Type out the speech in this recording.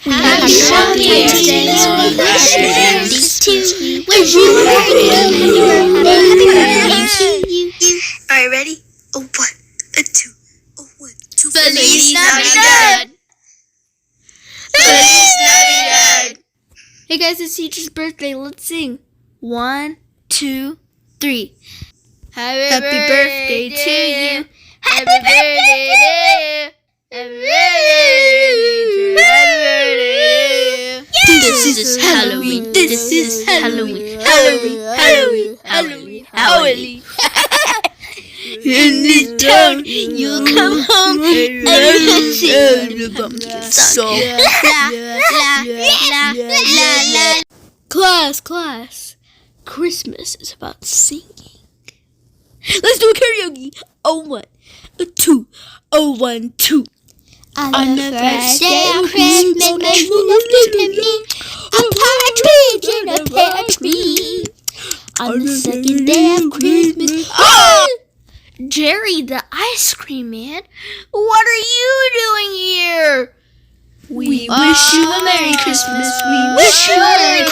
Happy holidays, we wish you birthdays too. Wish you a happy birthday to you. Alright, ready? A 1, a 2, a 1, 2. Feliz Navidad! Feliz Navidad! Hey guys, it's Teacher's birthday. Let's sing. 1, 2, 3. Happy birthday to you. Happy birthday to you. Happy birthday to you. Happy birthday to you. This is Halloween. This is Halloween. Halloween. Halloween. Halloween. In this town, you come home and you sing the pumpkin song. La, la, la, la, la. Class. Christmas is about singing. Let's do a karaoke. A 1, a 2, a 1, 2. On the first day of Christmas, make love to me, a partridge in a pear tree. On the second day of Christmas, Jerry, the ice cream man, what are you doing here? we wish you a Merry Christmas. We wish you a Merry